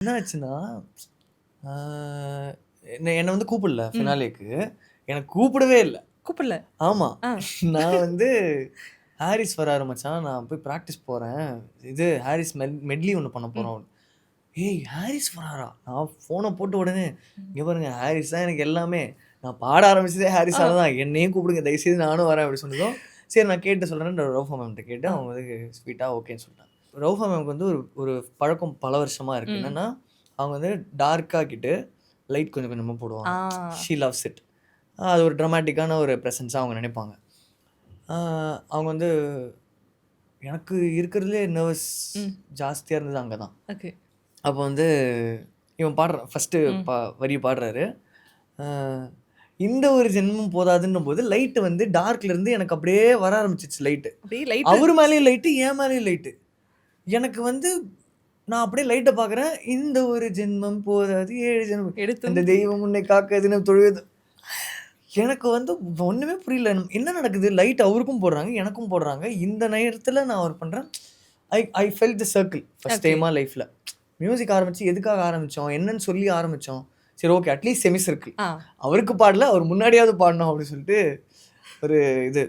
என்ன ஆச்சுன்னா, ஆ என்ன வந்து கூப்பிடல ம். ஃபினாலேக்கு. எனக்கு கூப்பிடவே இல்ல. கூப்பிடல. ஆமா. ஆ. நான் வந்து ஹாரிஸ் வராரு மச்சான். நான் போய் பிராக்டிஸ் போறேன். இது ஹாரிஸ் மெட்லி ஒண்ணு பண்ண ம். போறோம். ஏய்! ஹாரிஸ் வராரா? நான் ஃபோன போட்ட உடனே, ம். இங்க பாருங்க ஹாரிஸ் தான் எனக்கு எல்லாமே. நான் பாட ஆரம்பிச்சதே ஆ. ஹாரிஸால தான். என்னையும் கூப்பிடுங்க தயவுசெய்து நானும் வரேன் அப்டி சொன்னதும், சரி நான் கேட்டு சொல்றேன்னு ரவுஃபா மேம்ட்ட கேட்டு ஆ. அவங்க வந்து ஸ்வீட்டா ஓகேன்னு சொல்ட்டாங்க. ரவுஃபா மேம்க்கு வந்து ஒரு ஒரு பழக்கம் பல வருஷமா இருக்கு. ம். என்னன்னா, அவங்க வந்து டார்க் ஆக்கிட்டு லைட் கொஞ்சம் கொஞ்சமா ஆ. போடுவாங்க. She loves it. அது ஒரு டிராமேட்டிக்கான ஒரு பிரசன்ஸா அவங்க நினைப்பாங்க. ஆ அவங்க வந்து எனக்கு இருக்கிறதுலயே நர்வஸ் ம். ஜாஸ்தியா இருந்தது அங்க தான். ஓகே. அப்போ வந்து இவன் பாடுறான். ஃபர்ஸ்ட்டு ம். வரி பாடுறாரு. அ இந்த ஒரு ஜென்மம் போதாதுன்னும்போது லைட் வந்து டார்க்ல இருந்து எனக்கு அப்படியே வர ஆரம்பிச்சுச்சு லைட்டு. அப்படியே லைட்டு அவரு மேலயும் லைட்டு, என் மேலயும் லைட்டு. எனக்கு வந்து நான் அப்படியே லைட்ட பார்க்குறேன். இந்த ஒரு ஜென்மம் போதாது 7 ஜென்மம். எடுத்தும் அந்த தெய்வம் உன்னை காக்கதுன்னு தொழுது. எனக்கு வந்து ஒண்ணுமே புரியல. என்ன நடக்குது? லைட் அவருக்கும் போடுறாங்க, எனக்கும் போடுறாங்க. இந்த நேரத்துல நான் ஒரு பண்றேன். I I felt the circle first okay. டைமா லைஃப்ல. மியூசிக் ஆரம்பிச்சு எதுக்காக ஆரம்பிச்சோம்? என்னன்னு சொல்லி ஆரம்பிச்சோம். சரி ஓகே அட்லீஸ்ட் செமி சர்க்கிள். ஆ. அவருக்கு பாடல, அவர் முன்னாடியாவது பாடணும் அப்படின்னு சொல்லிட்டு ஒரு இது.